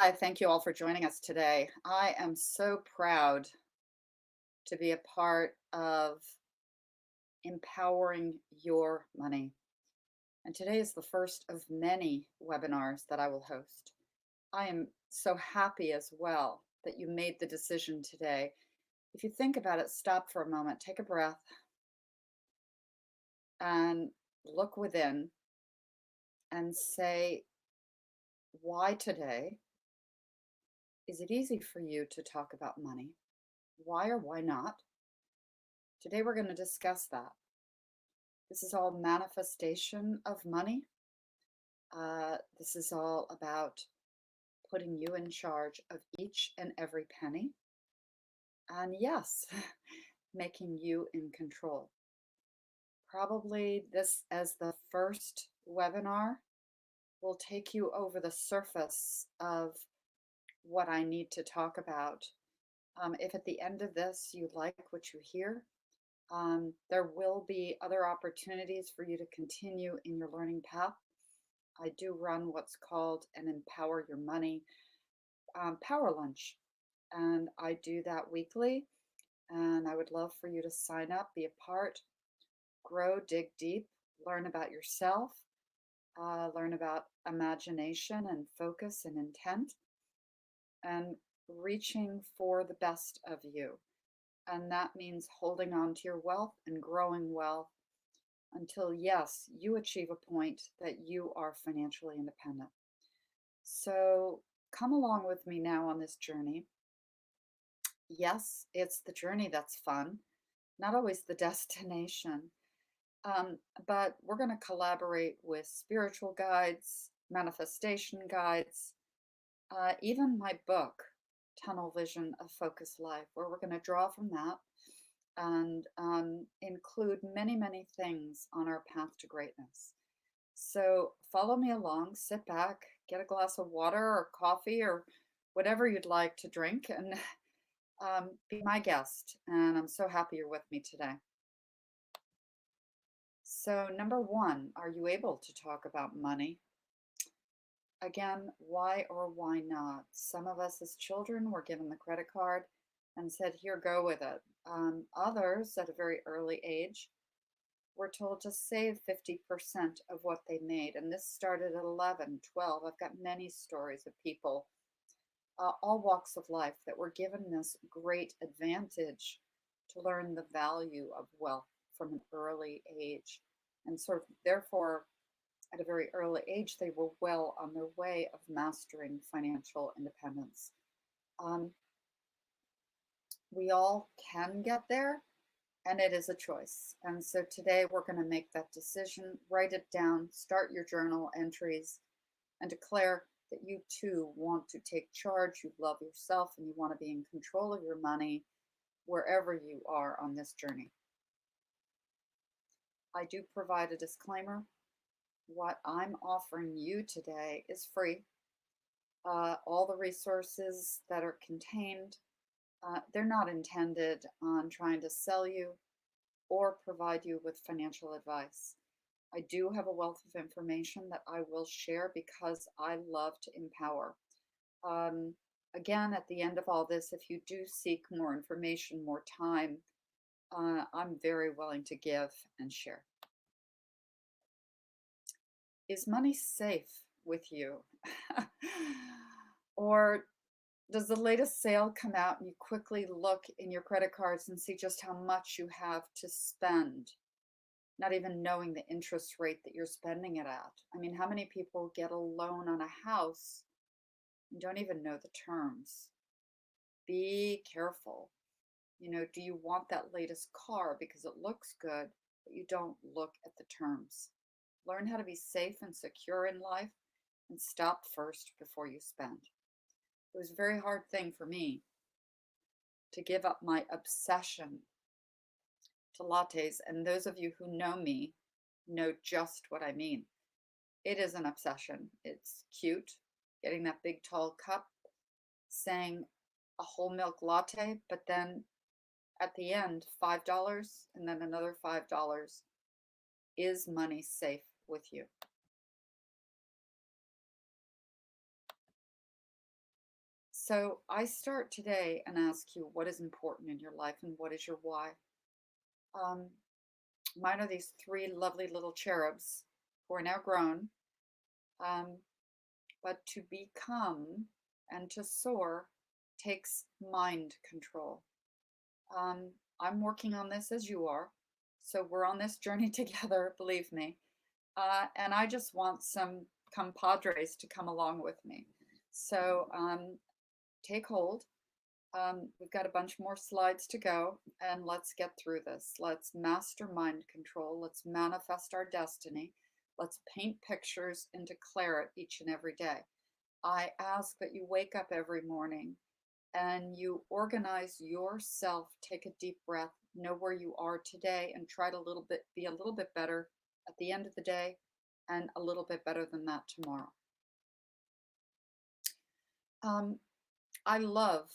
Hi, thank you all for joining us today. I am so proud to be a part of empowering your money. And today is the first of many webinars that I will host. I am so happy as well that you made the decision today. If you think about it, stop for a moment, take a breath, and look within and say, why today? Is it easy for you to talk about money? Why or why not? Today we're going to discuss that. This is all manifestation of money. This is all about putting you in charge of each and every penny. And yes, making you in control. Probably this, as the first webinar, will take you over the surface of what I need to talk about. If at the end of this you like what you hear, there will be other opportunities for you to continue in your learning path. I do run what's called an Empower Your Money power lunch, and I do that weekly. And I would love for you to sign up, be a part, grow, dig deep, learn about yourself, learn about imagination and focus and intent, and reaching for the best of you. And that means holding on to your wealth and growing wealth until, yes, you achieve a point that you are financially independent. So come along with me now on this journey. Yes, it's the journey that's fun, not always the destination. Um, but we're going to collaborate with spiritual guides, manifestation guides, even my book, Tunnel Vision of Focused Life, where we're going to draw from that and include many, many things on our path to greatness. So follow me along, sit back, get a glass of water or coffee or whatever you'd like to drink, and be my guest. And I'm so happy you're with me today. So, number one, are you able to talk about money? Again, why or why not? Some of us as children were given the credit card and said, here, go with it. Others at a very early age were told to save 50% of what they made. And this started at 11, 12. I've got many stories of people, all walks of life, that were given this great advantage to learn the value of wealth from an early age. And sort of, therefore, at a very early age, they were well on their way of mastering financial independence. Um, we all can get there, and it is a choice. And so today we're going to make that decision, write it down, start your journal entries, and declare that you too want to take charge, you love yourself, and you want to be in control of your money wherever you are on this journey. I do provide a disclaimer. What I'm offering you today is free. All the resources that are contained, they're not intended on trying to sell you or provide you with financial advice. I do have a wealth of information that I will share because I love to empower. Um, Again, at the end of all this, if you do seek more information, more time, I'm very willing to give and share. Is money safe with you? Or does the latest sale come out and you quickly look in your credit cards and see just how much you have to spend, not even knowing the interest rate that you're spending it at? I mean, how many people get a loan on a house and don't even know the terms? Be careful. You know, do you want that latest car because it looks good, but you don't look at the terms? Learn how to be safe and secure in life and stop first before you spend. It was a very hard thing for me to give up my obsession to lattes. And those of you who know me know just what I mean. It is an obsession. It's cute, getting that big tall cup, saying a whole milk latte, but then at the end, $5 and then another $5. Is money safe with you? So I start today and ask you what is important in your life and what is your why. Um, Mine are these three lovely little cherubs who are now grown, um, but to become and to soar takes mind control. Um, I'm working on this as you are, so we're on this journey together, believe me. And I just want some compadres to come along with me. So take hold. We've got a bunch more slides to go, and let's get through this. Let's master mind control. Let's manifest our destiny. Let's paint pictures and declare it each and every day. I ask that you wake up every morning and you organize yourself, take a deep breath, know where you are today, and try to be a little bit better at the end of the day and a little bit better than that tomorrow. Um, I love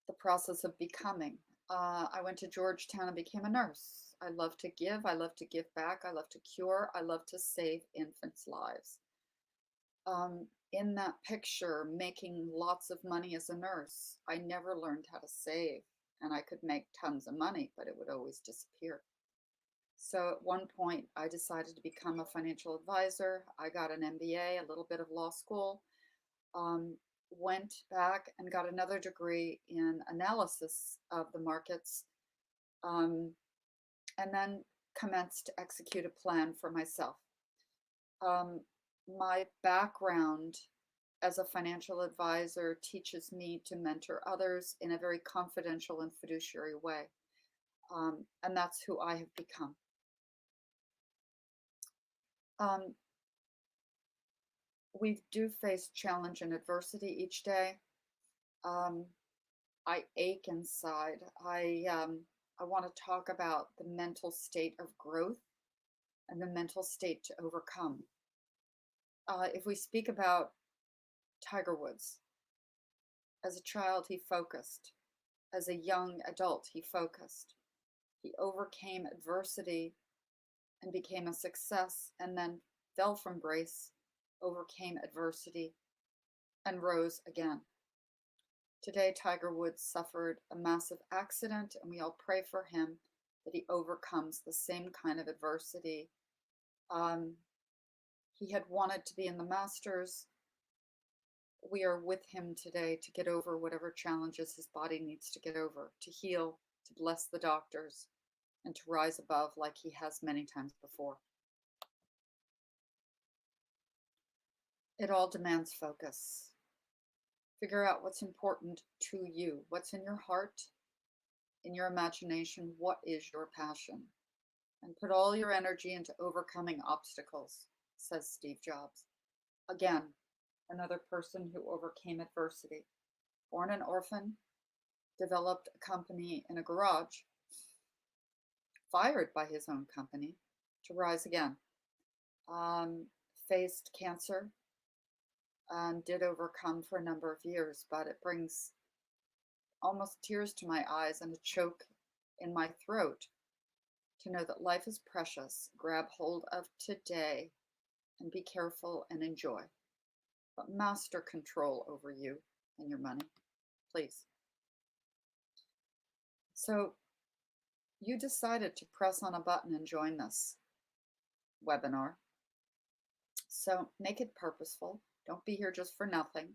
the process of becoming. I went to Georgetown and became a nurse. I love to give. I love to give back. I love to cure. I love to save infants' lives. In that picture, making lots of money as a nurse, I never learned how to save. And I could make tons of money, but it would always disappear. So at one point, I decided to become a financial advisor. I got an MBA, a little bit of law school, um, went back and got another degree in analysis of the markets, um, and then commenced to execute a plan for myself. Um, my background as a financial advisor teaches me to mentor others in a very confidential and fiduciary way. And that's who I have become. Um, we do face challenge and adversity each day. Um, I ache inside. I want to talk about the mental state of growth and the mental state to overcome. If we speak about Tiger Woods, as a child, he focused. As a young adult, he focused. He overcame adversity and became a success, and then fell from grace, overcame adversity, and rose again. Today, Tiger Woods suffered a massive accident, and we all pray for him that he overcomes the same kind of adversity. Um, he had wanted to be in the Masters. We are with him today to get over whatever challenges his body needs to get over, to heal, to bless the doctors, and to rise above like he has many times before. It all demands focus. Figure out what's important to you, what's in your heart, in your imagination, what is your passion, and put all your energy into overcoming obstacles, says Steve Jobs. Again, another person who overcame adversity. Born an orphan, developed a company in a garage, fired by his own company to rise again. Um, Faced cancer and did overcome for a number of years, but it brings almost tears to my eyes and a choke in my throat to know that life is precious. Grab hold of today and be careful and enjoy. But master control over you and your money, please. So you decided to press on a button and join this webinar. So make it purposeful. Don't be here just for nothing.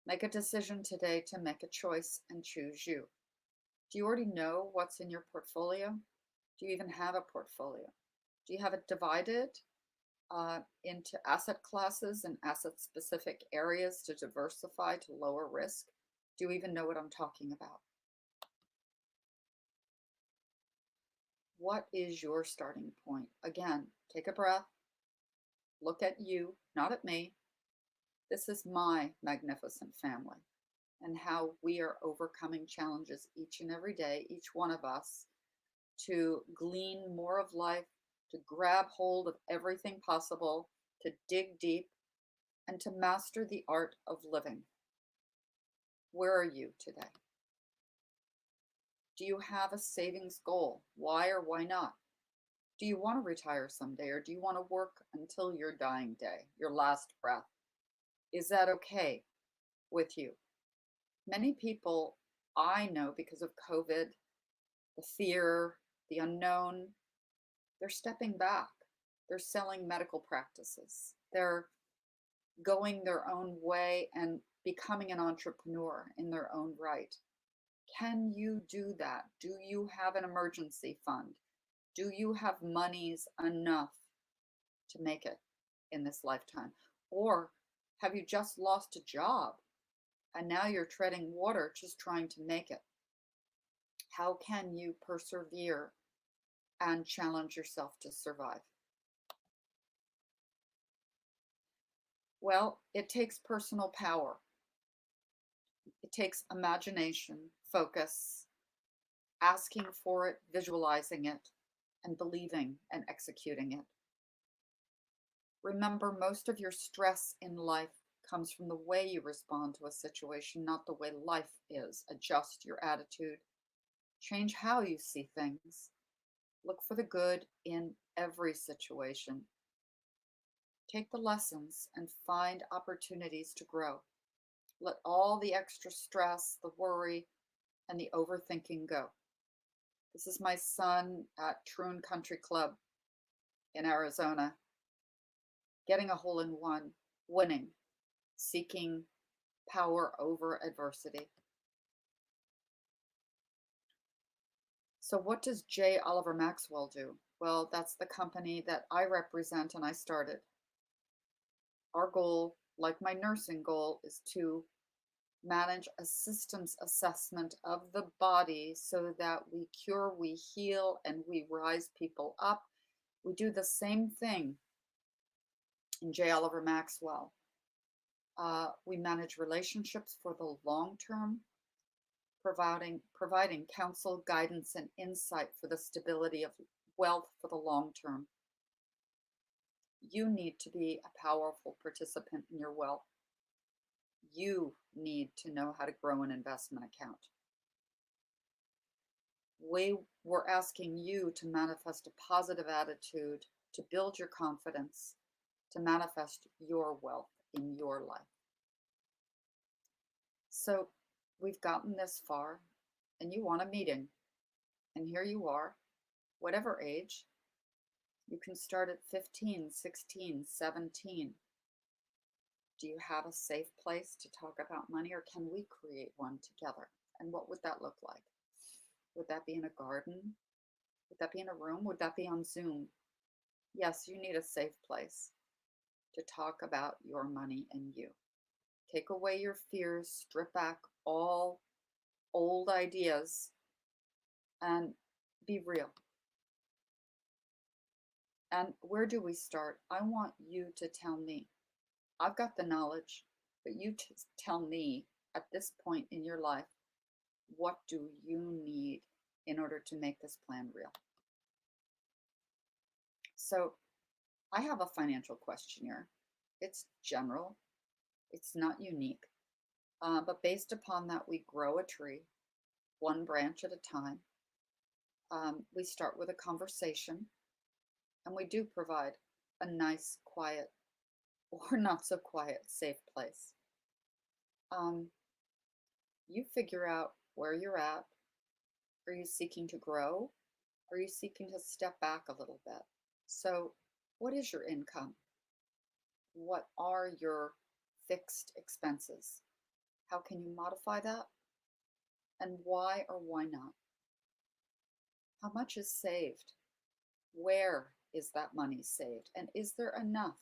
Make a decision today to make a choice and choose you. Do you already know what's in your portfolio? Do you even have a portfolio? Do you have it divided into asset classes and asset specific areas to diversify to lower risk? Do you even know what I'm talking about? What is your starting point? Again, take a breath, look at you, not at me. This is my magnificent family and how we are overcoming challenges each and every day, each one of us, to glean more of life, to grab hold of everything possible, to dig deep, and to master the art of living. Where are you today? Do you have a savings goal? Why or why not? Do you want to retire someday, or do you want to work until your dying day, your last breath? Is that okay with you? Many people I know, because of COVID, the fear, the unknown, they're stepping back. They're selling medical practices. They're going their own way and becoming an entrepreneur in their own right. Can you do that? Do you have an emergency fund? Do you have monies enough to make it in this lifetime? Or have you just lost a job and now you're treading water just trying to make it? How can you persevere and challenge yourself to survive? Well, it takes personal power. It takes imagination, focus, asking for it, visualizing it, and believing and executing it. Remember, most of your stress in life comes from the way you respond to a situation, not the way life is. Adjust your attitude, change how you see things, look for the good in every situation. Take the lessons and find opportunities to grow. Let all the extra stress, the worry, and the overthinking go. This is my son at Troon Country Club in Arizona, getting a hole in one, winning, seeking power over adversity. So, what does J. Oliver Maxwell do? Well, that's the company that I represent and I started. Our goal, like my nursing goal, is to manage a systems assessment of the body so that we cure, we heal, and we rise people up. We do the same thing in J. Oliver Maxwell. We manage relationships for the long term, providing counsel, guidance, and insight for the stability of wealth for the long term. You need to be a powerful participant in your wealth. You need to know how to grow an investment account. We're asking you to manifest a positive attitude, to build your confidence, to manifest your wealth in your life. So we've gotten this far, and you want a meeting, and here you are, whatever age. You can start at 15, 16, 17. Do you have a safe place to talk about money, or can we create one together? And what would that look like? Would that be in a garden? Would that be in a room? Would that be on Zoom? Yes, you need a safe place to talk about your money and you. Take away your fears, strip back all old ideas, and be real. And where do we start? I want you to tell me. I've got the knowledge, but you tell me at this point in your life, what do you need in order to make this plan real? So I have a financial questionnaire. It's general, it's not unique, but based upon that, we grow a tree one branch at a time. We start with a conversation, and we do provide a nice, quiet, or not so quiet, safe place. You figure out where you're at. Are you seeking to grow? Are you seeking to step back a little bit? So, what is your income? What are your fixed expenses? How can you modify that? And why or why not? How much is saved? Where is that money saved? And is there enough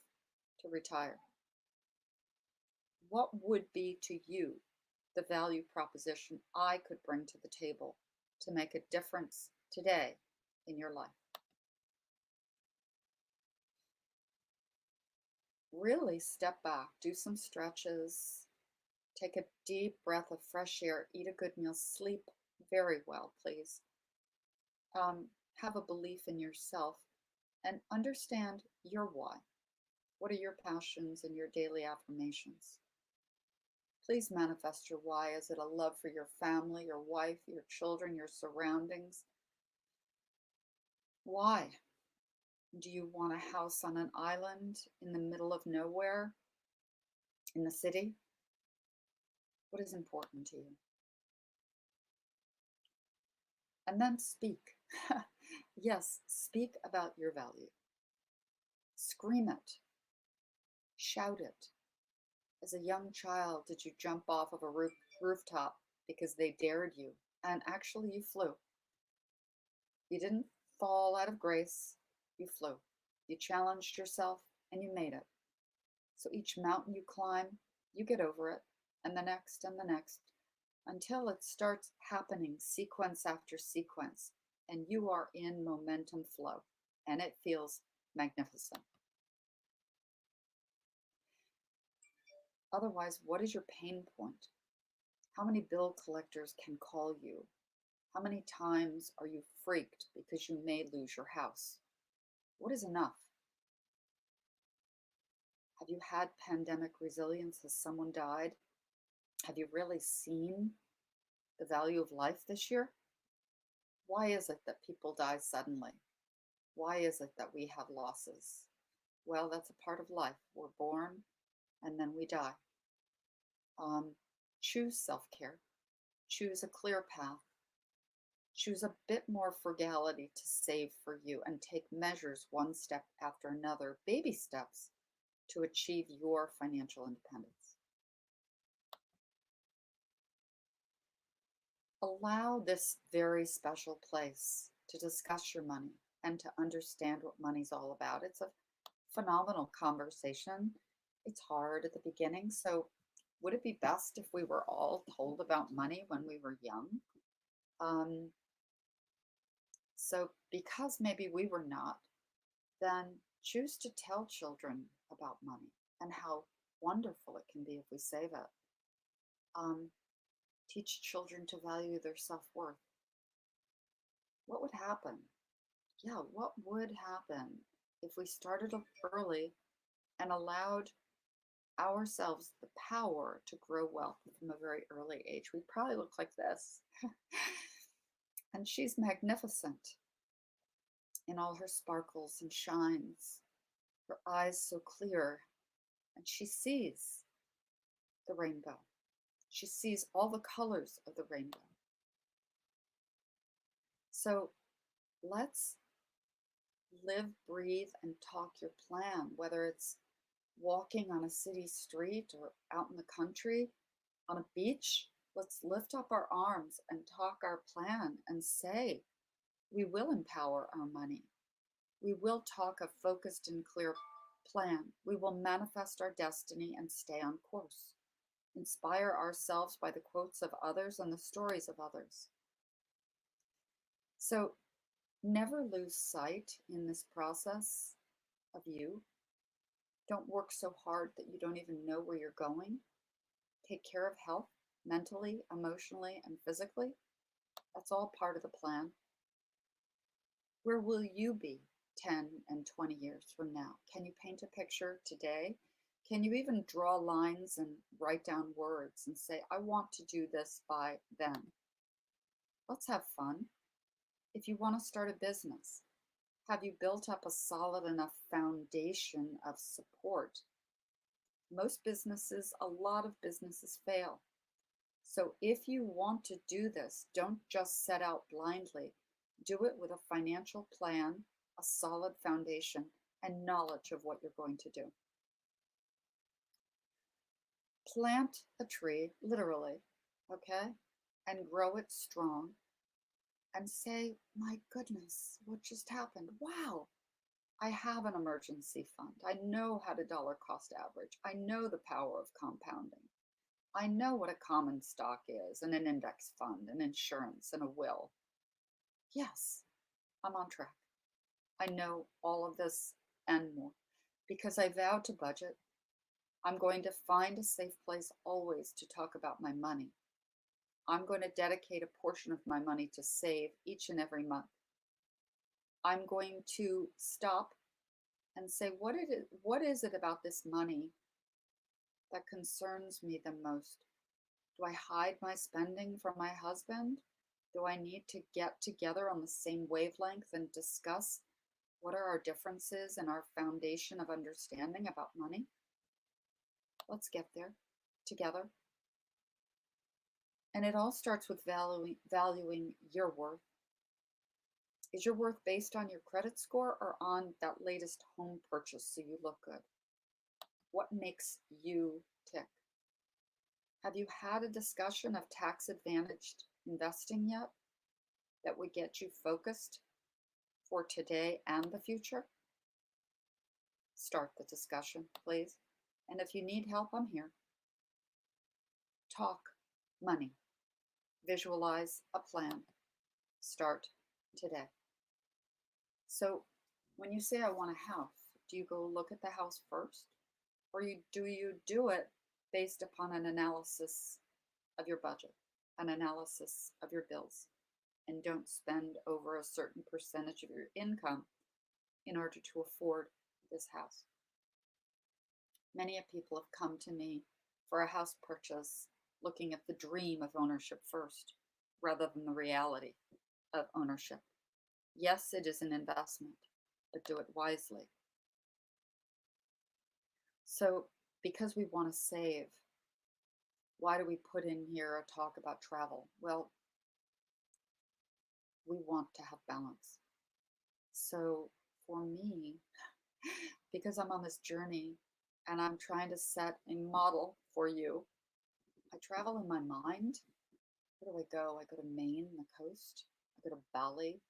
to retire? What would be to you the value proposition I could bring to the table to make a difference today in your life? Really step back, do some stretches, take a deep breath of fresh air, eat a good meal, sleep very well, please. Have a belief in yourself and understand your why. What are your passions and your daily affirmations? Please manifest your why. Is it a love for your family, your wife, your children, your surroundings? Why? Do you want a house on an island in the middle of nowhere in the city? What is important to you? And then speak. Yes, speak about your value. Scream it, shout it. As a young child, did you jump off of a rooftop because they dared you? And actually, you flew. You didn't fall out of grace, you flew. You challenged yourself and you made it. So each mountain you climb, you get over it, and the next, until it starts happening sequence after sequence, and you are in momentum flow, and it feels magnificent. Otherwise, what is your pain point? How many bill collectors can call you? How many times are you freaked because you may lose your house? What is enough? Have you had pandemic resilience? Has someone died? Have you really seen the value of life this year? Why is it that people die suddenly? Why is it that we have losses? Well, that's a part of life. We're born and then we die. Choose self care, choose a clear path, choose a bit more frugality to save for you, and take measures one step after another, baby steps to achieve your financial independence. Allow this very special place to discuss your money and to understand what money's all about. It's a phenomenal conversation. It's hard at the beginning. So, would it be best if we were all told about money when we were young? Um, so, because maybe we were not, then choose to tell children about money and how wonderful it can be if we save it. Um, Teach children to value their self worth. What would happen? Yeah, what would happen if we started early and allowed ourselves the power to grow wealth from a very early age? We'd probably look like this. And she's magnificent in all her sparkles and shines, her eyes so clear, and she sees the rainbow. She sees all the colors of the rainbow. So let's live, breathe, and talk your plan, whether it's walking on a city street or out in the country on a beach. Let's lift up our arms and talk our plan and say, we will empower our money. We will talk a focused and clear plan. We will manifest our destiny and stay on course. Inspire ourselves by the quotes of others and the stories of others. So never lose sight in this process of you. Don't work so hard that you don't even know where you're going. Take care of health, mentally, emotionally, and physically. That's all part of the plan. Where will you be 10 and 20 years from now? Can you paint a picture today? Can you even draw lines and write down words and say, I want to do this by then? Let's have fun. If you want to start a business, have you built up a solid enough foundation of support? Most businesses, a lot of businesses fail. So if you want to do this, don't just set out blindly. Do it with a financial plan, a solid foundation, and knowledge of what you're going to do. Plant a tree, literally, okay, and grow it strong and say, my goodness, what just happened? Wow, I have an emergency fund. I know how to dollar cost average. I know the power of compounding. I know what a common stock is and an index fund and insurance and a will. Yes, I'm on track. I know all of this and more because I vowed to budget. I'm going to find a safe place always to talk about my money. I'm going to dedicate a portion of my money to save each and every month. I'm going to stop and say, what is it about this money that concerns me the most? Do I hide my spending from my husband? Do I need to get together on the same wavelength and discuss what are our differences and our foundation of understanding about money? Let's get there together. And it all starts with valuing your worth. Is your worth based on your credit score or on that latest home purchase so you look good? What makes you tick? Have you had a discussion of tax advantaged investing yet that would get you focused for today and the future? Start the discussion, please. And if you need help, I'm here. Talk money. Visualize a plan. Start today. So when you say I want a house, do you go look at the house first? Or do you do it based upon an analysis of your budget, an analysis of your bills, and don't spend over a certain percentage of your income in order to afford this house? Many people have come to me for a house purchase looking at the dream of ownership first, rather than the reality of ownership. Yes, it is an investment, but do it wisely. So, because we want to save, why do we put in here a talk about travel? Well, we want to have balance. So, for me, because I'm on this journey and I'm trying to set a model for you, I travel in my mind. Where do I go? I go to Maine, the coast. I go to Bali.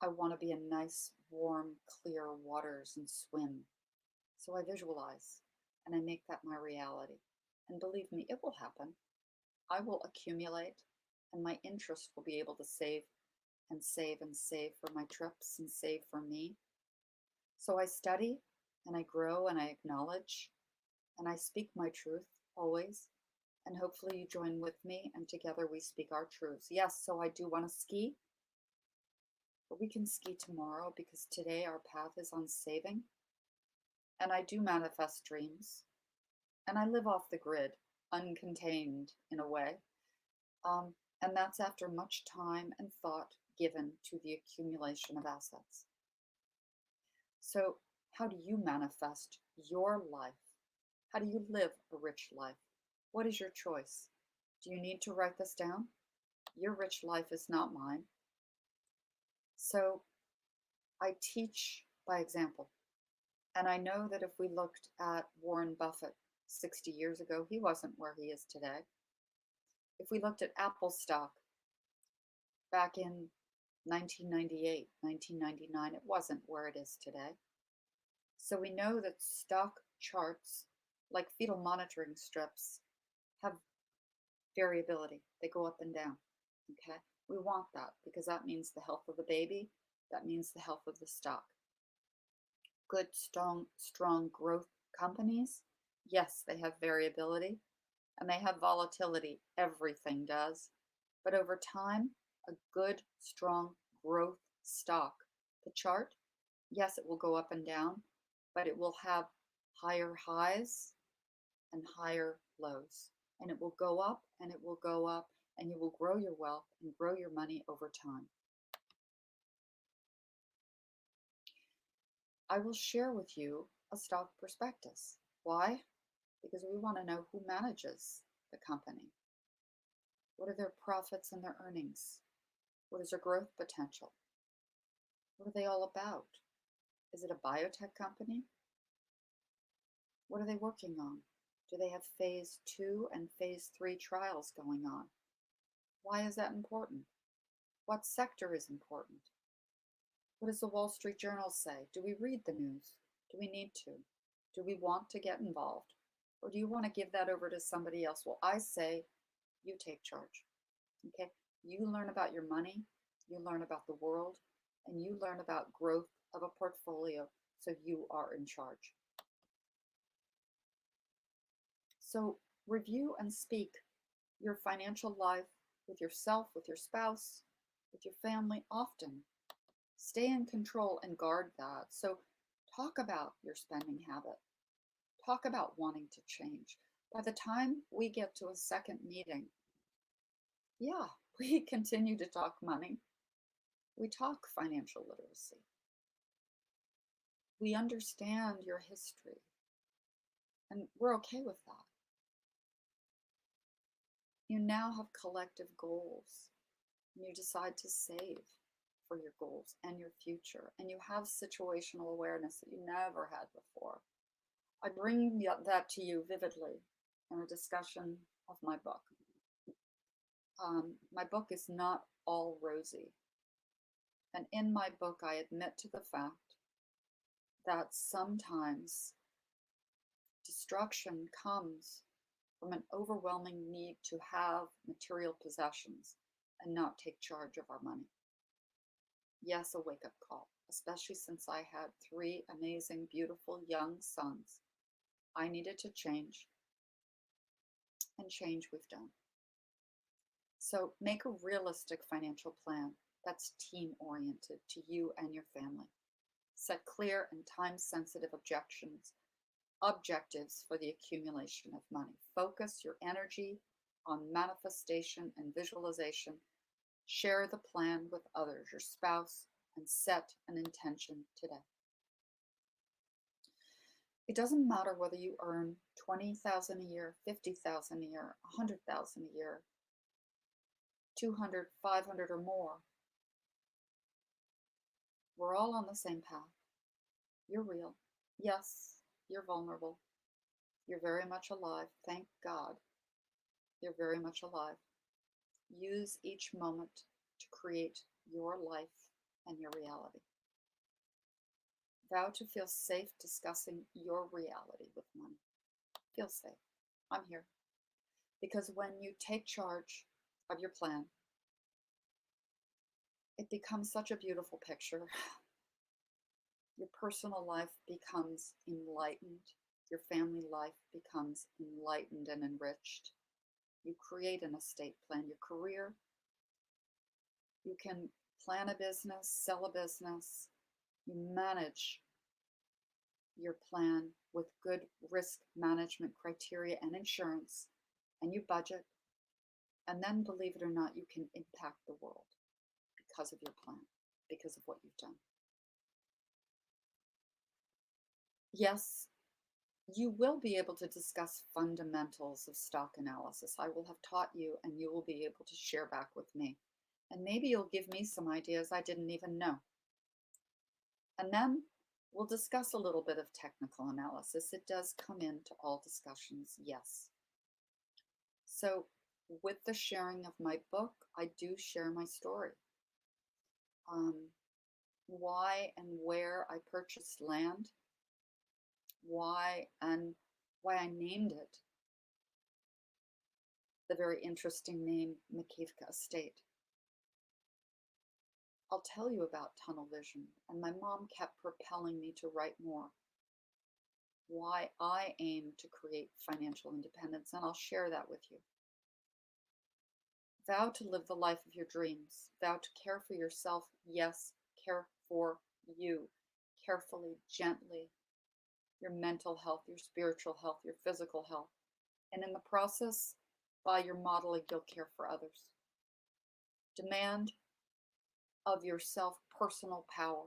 I want to be in nice, warm, clear waters and swim. So I visualize and I make that my reality. And believe me, it will happen. I will accumulate and my interest will be able to save and save and save for my trips and save for me. So I study and I grow and I acknowledge and I speak my truth always. And hopefully you join with me and together we speak our truths. Yes, so I do want to ski, but we can ski tomorrow because today our path is on saving. And I do manifest dreams. And I live off the grid, uncontained in a way. And that's after much time and thought given to the accumulation of assets. So, how do you manifest your life? How do you live a rich life? What is your choice? Do you need to write this down? Your rich life is not mine. So, I teach by example. And I know that if we looked at Warren Buffett 60 years ago, he wasn't where he is today. If we looked at Apple stock back in 1998, 1999, it wasn't where it is today. So we know that stock charts, like fetal monitoring strips, have variability. They go up and down. Okay? We want that because that means the health of the baby, that means the health of the stock. Good, strong growth companies, yes, they have variability and they have volatility. Everything does. But over time, a good, strong growth stock, the chart, yes, it will go up and down, but it will have higher highs and higher lows. And it will go up and it will go up, and you will grow your wealth and grow your money over time. I will share with you a stock prospectus. Why? Because we want to know who manages the company. What are their profits and their earnings? What is their growth potential? What are they all about? Is it a biotech company? What are they working on? Do they have phase 2 and phase 3 trials going on? Why is that important? What sector is important? What does the Wall Street Journal say? Do we read the news? Do we need to? Do we want to get involved? Or do you want to give that over to somebody else? Well, I say you take charge. Okay? You learn about your money, you learn about the world, and you learn about growth of a portfolio so you are in charge. So review and speak your financial life with yourself, with your spouse, with your family often. Stay in control and guard that. So talk about your spending habit. Talk about wanting to change. By the time we get to a second meeting, yeah, we continue to talk money. We talk financial literacy. We understand your history. And we're okay with that. you now have collective goals. And you decide to save for your goals and your future. And you have situational awareness that you never had before. I bring that to you vividly in a discussion of my book. My book is not all rosy. And in my book, I admit to the fact that sometimes destruction comes from an overwhelming need to have material possessions and not take charge of our money. Yes, a wake-up call, especially since I had 3 amazing, beautiful young sons. I needed to change, and change we've done. So make a realistic financial plan that's team-oriented to you and your family. Set clear and time-sensitive objectives for the accumulation of money. Focus your energy on manifestation and visualization. Share the plan with others, your spouse, and set an intention today. It doesn't matter whether you earn $20,000 a year, $50,000 a year, $100,000 a year, 200, 500 or more. We're all on the same path. You're real. Yes, you're vulnerable. You're very much alive. Thank God you're very much alive. Use each moment to create your life and your reality. Vow to feel safe discussing your reality with money. Feel safe. I'm here. Because when you take charge of your plan, it becomes such a beautiful picture. Your personal life becomes enlightened. Your family life becomes enlightened and enriched. You create an estate plan. Your career, you can plan a business, sell a business. You manage your plan with good risk management criteria and insurance, and you budget. And then, believe it or not, you can impact the world because of your plan, because of what you've done. Yes, you will be able to discuss fundamentals of stock analysis. I will have taught you, and you will be able to share back with me. And maybe you'll give me some ideas I didn't even know. And then we'll discuss a little bit of technical analysis. It does come into all discussions, yes. So with the sharing of my book, I do share my story. Why and where I purchased land, why I named it the very interesting name Makivka Estate. I'll tell you about tunnel vision, and my mom kept propelling me to write more. Why I aim to create financial independence, and I'll share that with you. Vow to live the life of your dreams. Vow to care for yourself. Yes, care for you. Carefully, gently. Your mental health, your spiritual health, your physical health. And in the process, by your modeling, you'll care for others. Demand of yourself personal power.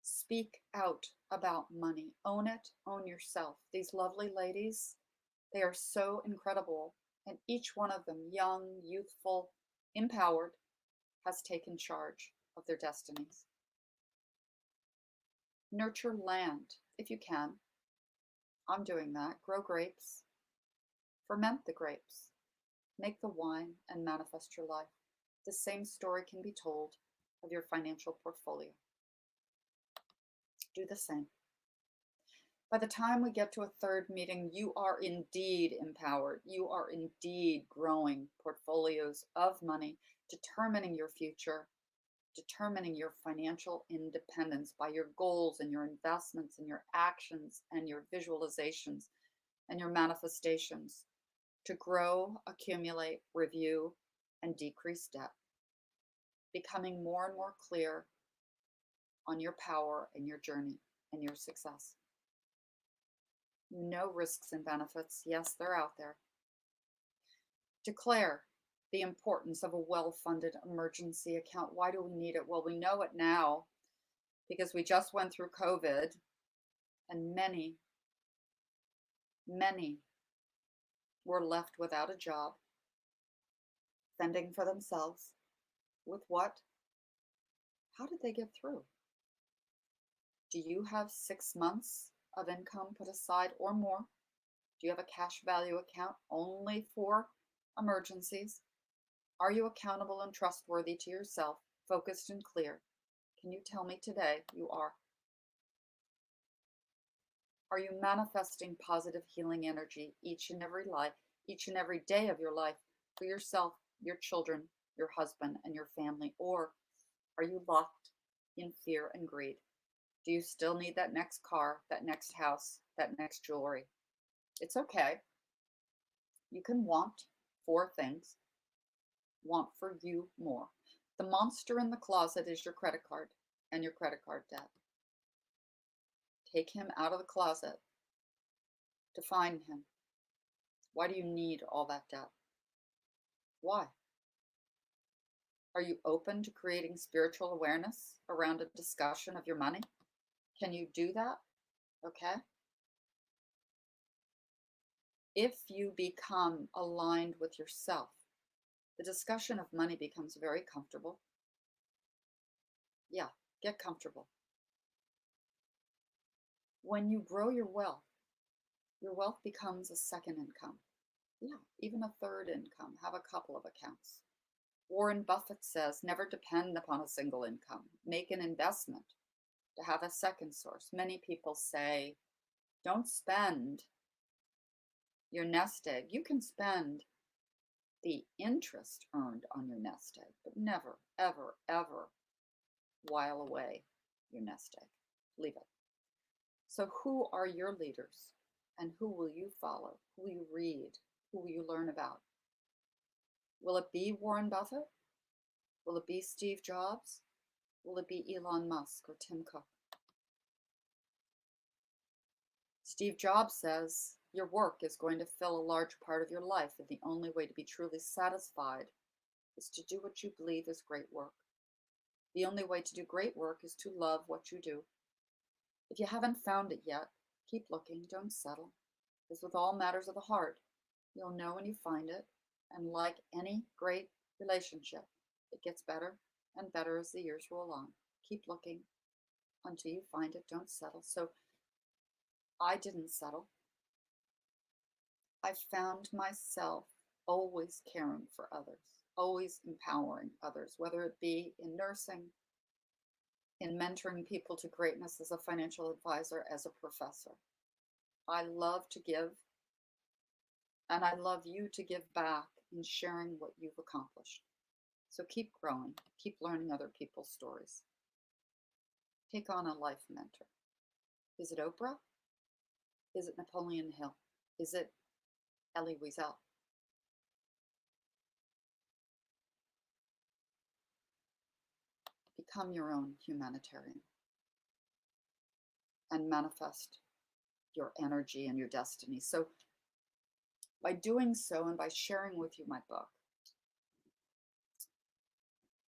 Speak out about money. Own it. Own yourself. These lovely ladies, they are so incredible. And each one of them, young, youthful, empowered, has taken charge of their destinies. Nurture land, if you can. I'm doing that. Grow grapes. Ferment the grapes. Make the wine and manifest your life. The same story can be told of your financial portfolio. Do the same. By the time we get to a third meeting, you are indeed empowered. You are indeed growing portfolios of money, determining your future, determining your financial independence by your goals and your investments and your actions and your visualizations and your manifestations to grow, accumulate, review, and decrease debt. Becoming more and more clear on your power and your journey and your success. No risks and benefits. Yes, they're out there. Declare the importance of a well-funded emergency account. Why do we need it? Well, we know it now because we just went through COVID and many were left without a job fending for themselves. With what? How did they get through? Do you have 6 months of income put aside or more? Do you have a cash value account only for emergencies? Are you accountable and trustworthy to yourself, focused and clear? Can you tell me today you are? Are you manifesting positive healing energy each and every day of your life for yourself, your children, your husband, and your family? Or are you locked in fear and greed? Do you still need that next car, that next house, that next jewelry? It's okay. You can want 4 things, want for you more. The monster in the closet is your credit card and your credit card debt. Take him out of the closet. Define him. Why do you need all that debt? Why? Are you open to creating spiritual awareness around a discussion of your money? Can you do that? Okay. If you become aligned with yourself, the discussion of money becomes very comfortable. Yeah, get comfortable. When you grow your wealth becomes a second income. Yeah, even a third income. Have a couple of accounts. Warren Buffett says, never depend upon a single income. Make an investment to have a second source. Many people say, don't spend your nest egg. You can spend the interest earned on your nest egg, but never, ever, ever while away your nest egg. Leave it. So who are your leaders? And who will you follow? Who will you read? Who will you learn about? Will it be Warren Buffett? Will it be Steve Jobs? Will it be Elon Musk or Tim Cook? Steve Jobs says your work is going to fill a large part of your life, and the only way to be truly satisfied is to do what you believe is great work. The only way to do great work is to love what you do. If you haven't found it yet, keep looking, don't settle. As with all matters of the heart, you'll know when you find it, and like any great relationship, it gets better and better as the years roll on. Keep looking until you find it, don't settle. So I didn't settle. I found myself always caring for others, always empowering others, whether it be in nursing, in mentoring people to greatness as a financial advisor, as a professor. I love to give, and I love you to give back in sharing what you've accomplished. So keep growing, keep learning other people's stories. Take on a life mentor. Is it Oprah? Is it Napoleon Hill? Is it Elie Wiesel? Become your own humanitarian and manifest your energy and your destiny. So by doing so and by sharing with you my book,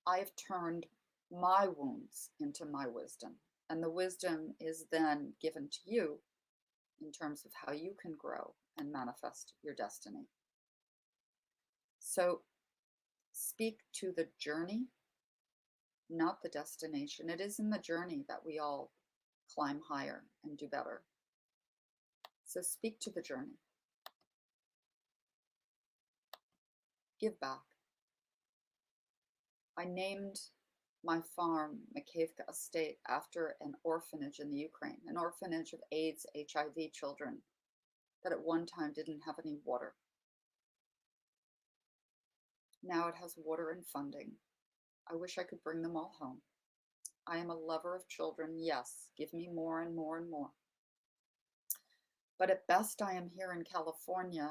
I have turned my wounds into my wisdom. And the wisdom is then given to you in terms of how you can grow and manifest your destiny. So speak to the journey, not the destination. It is in the journey that we all climb higher and do better. So speak to the journey. Give back. I named my farm Makivka Estate after an orphanage in the Ukraine, an orphanage of AIDS, HIV children that at one time didn't have any water. Now it has water and funding. I wish I could bring them all home. I am a lover of children. Yes, give me more and more and more. But at best, I am here in California,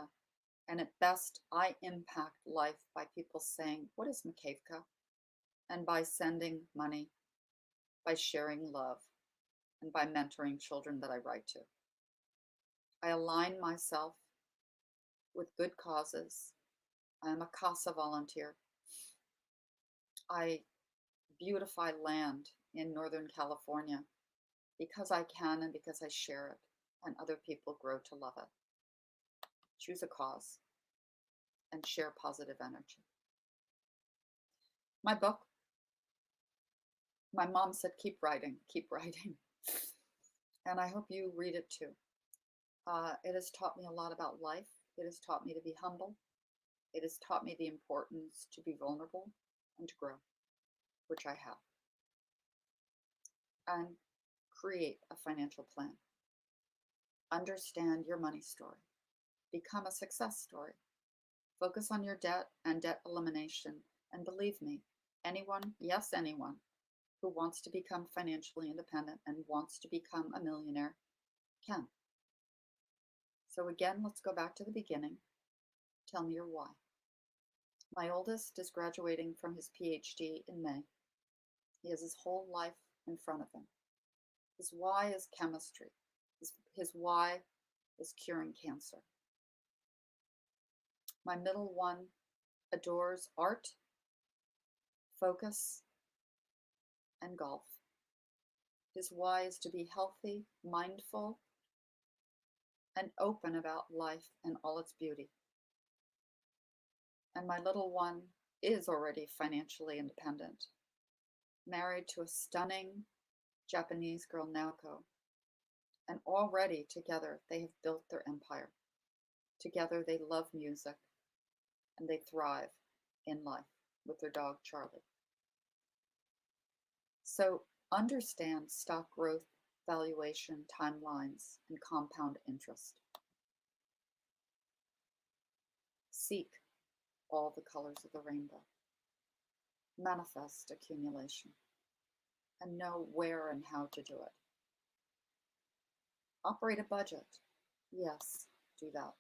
and at best, I impact life by people saying, what is Makivka? And by sending money, by sharing love, and by mentoring children that I write to. I align myself with good causes. I am a CASA volunteer. I beautify land in Northern California because I can and because I share it, and other people grow to love it. Choose a cause and share positive energy. My book, my mom said, keep writing, keep writing. And I hope you read it too. It has taught me a lot about life. It has taught me to be humble. It has taught me the importance to be vulnerable and to grow, which I have, and create a financial plan. Understand your money story. Become a success story. Focus on your debt and debt elimination. And believe me, anyone, yes, anyone, who wants to become financially independent and wants to become a millionaire can. So again, let's go back to the beginning. Tell me your why. My oldest is graduating from his PhD in May. He has his whole life in front of him. His why is chemistry. His why is curing cancer. My middle one adores art, focus, and golf. His why is to be healthy, mindful, and open about life and all its beauty. And my little one is already financially independent, married to a stunning Japanese girl, Naoko, and already together they have built their empire. Together they love music and they thrive in life with their dog, Charlie. So understand stock growth, valuation, timelines, and compound interest. Seek all the colors of the rainbow. Manifest accumulation and know where and how to do it. Operate a budget. Yes, do that.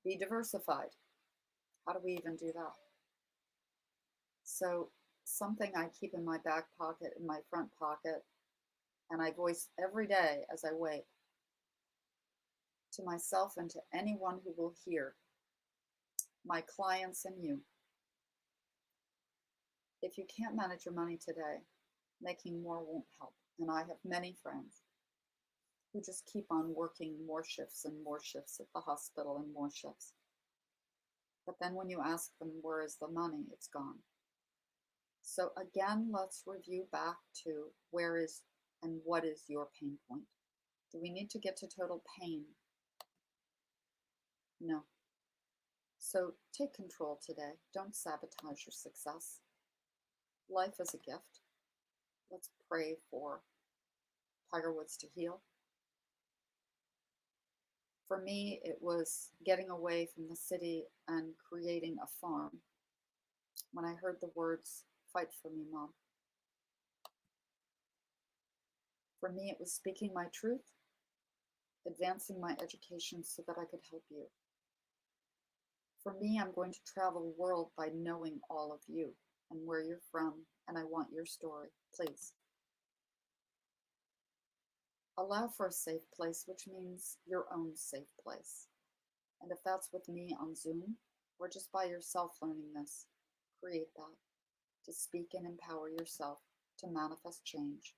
Be diversified. How do we even do that? So something I keep in my back pocket, in my front pocket, and I voice every day as I wake to myself and to anyone who will hear, my clients and you. If you can't manage your money today, making more won't help. And I have many friends who just keep on working more shifts and more shifts at the hospital and more shifts. But then when you ask them, where is the money? It's gone. So again, let's review back to where is and what is your pain point? Do we need to get to total pain? No. So take control today. Don't sabotage your success. Life is a gift. Let's pray for Tiger Woods to heal. For me, it was getting away from the city and creating a farm. When I heard the words, "Fight for me, Mom." For me, it was speaking my truth, advancing my education so that I could help you. For me, I'm going to travel the world by knowing all of you and where you're from, and I want your story, please. Allow for a safe place, which means your own safe place. And if that's with me on Zoom or just by yourself learning this, create that to speak and empower yourself to manifest change.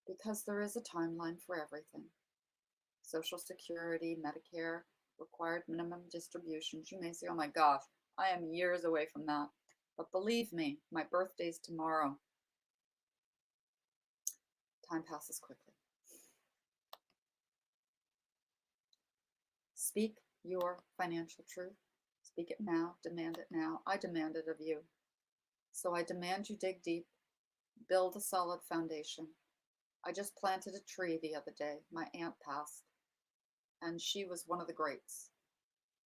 Because there is a timeline for everything. Social Security, Medicare, required minimum distributions. You may say, oh my gosh, I am years away from that. But believe me, my birthday's tomorrow. Time passes quickly. Speak your financial truth. Speak it now, demand it now. I demand it of you. So I demand you dig deep, build a solid foundation. I just planted a tree the other day. My aunt passed, and she was one of the greats.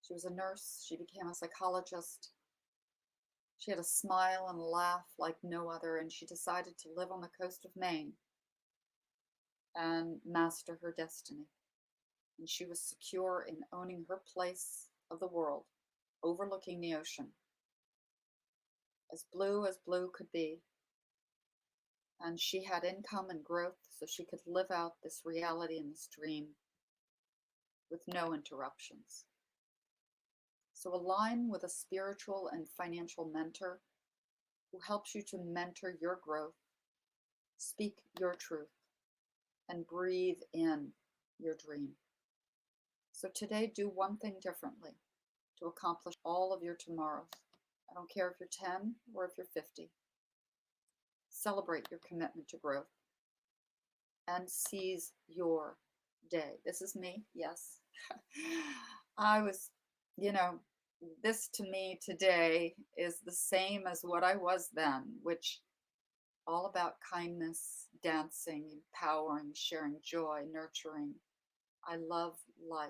She was a nurse. She became a psychologist. She had a smile and a laugh like no other, and she decided to live on the coast of Maine and master her destiny. And she was secure in owning her place of the world, overlooking the ocean, as blue could be. And she had income and growth so she could live out this reality and this dream with no interruptions. So align with a spiritual and financial mentor who helps you to mentor your growth, speak your truth, and breathe in your dream. So today, do one thing differently to accomplish all of your tomorrows. I don't care if you're 10 or if you're 50. Celebrate your commitment to growth and seize your day. This is me, yes. I was, you know, this to me today is the same as what I was then, which all about kindness, dancing, empowering, sharing joy, nurturing. I love life.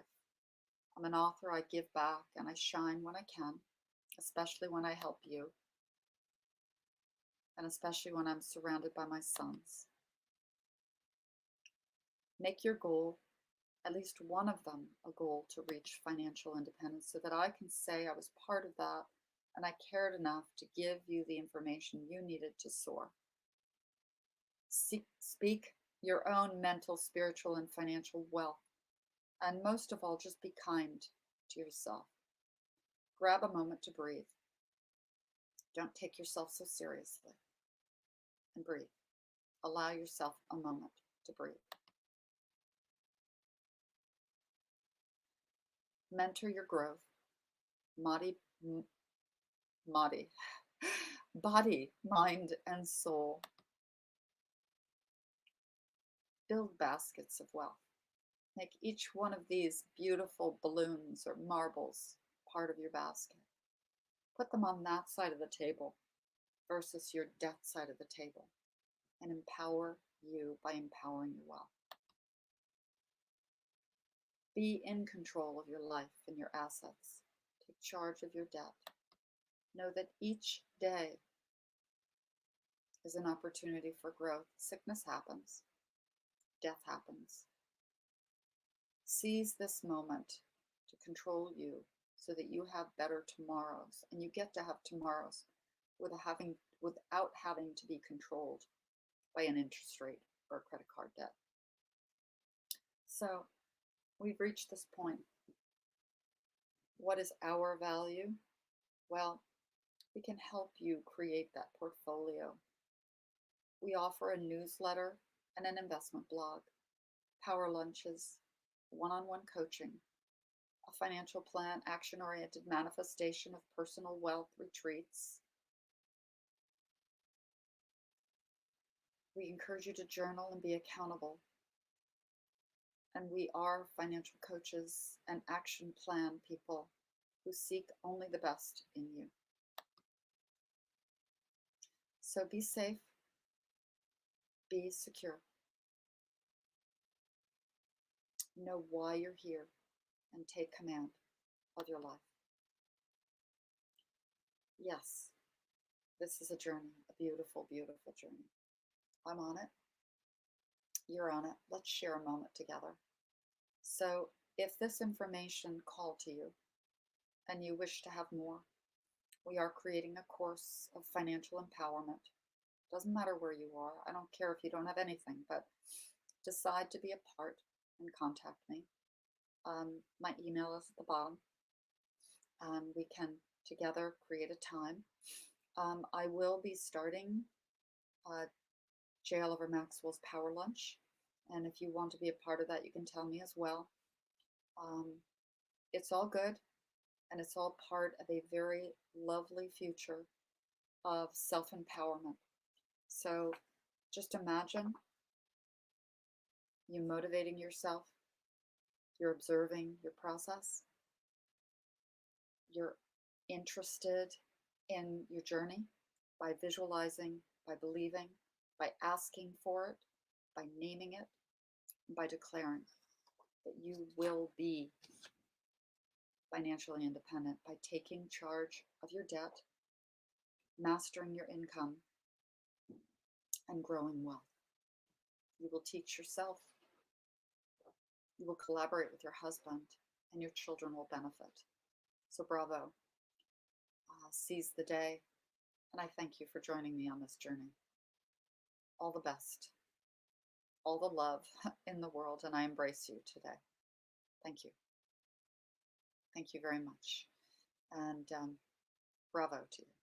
I'm an author. I give back and I shine when I can, especially when I help you, and especially when I'm surrounded by my sons. Make your goal, at least one of them, a goal to reach financial independence so that I can say I was part of that and I cared enough to give you the information you needed to soar. Speak your own mental, spiritual, and financial wealth. And most of all, just be kind to yourself. Grab a moment to breathe. Don't take yourself so seriously. And breathe. Allow yourself a moment to breathe. Mentor your growth. Madi, body, mind, and soul. Build baskets of wealth. Make each one of these beautiful balloons or marbles part of your basket. Put them on that side of the table versus your debt side of the table, and empower you by empowering your wealth. Be in control of your life and your assets. Take charge of your debt. Know that each day is an opportunity for growth. Sickness happens. Death happens. Seize this moment to control you so that you have better tomorrows, and you get to have tomorrows without having to be controlled by an interest rate or a credit card debt. So we've reached this point. What is our value? Well, we can help you create that portfolio. We offer a newsletter and an investment blog, power lunches, one-on-one coaching, a financial plan, action-oriented manifestation of personal wealth retreats. We encourage you to journal and be accountable. And we are financial coaches and action plan people who seek only the best in you. So be safe, be secure. Know why you're here and take command of your life. Yes, this is a journey, a beautiful, beautiful journey. I'm on it. You're on it. Let's share a moment together. So if this information called to you and you wish to have more, we are creating a course of financial empowerment. Doesn't matter where you are. I don't care if you don't have anything, but decide to be a part and contact me. My email is at the bottom. We can together create a time. I will be starting J. Oliver Maxwell's Power Lunch. And if you want to be a part of that, you can tell me as well. It's all good, and it's all part of a very lovely future of self-empowerment. So just imagine you motivating yourself, you're observing your process, you're interested in your journey by visualizing, by believing, by asking for it, by naming it, by declaring that you will be financially independent by taking charge of your debt, mastering your income, and growing wealth. You will teach yourself. You will collaborate with your husband, and your children will benefit. So bravo. Seize the day, and I thank you for joining me on this journey. All the best, all the love in the world, and I embrace you today. Thank you. Thank you very much, and bravo to you.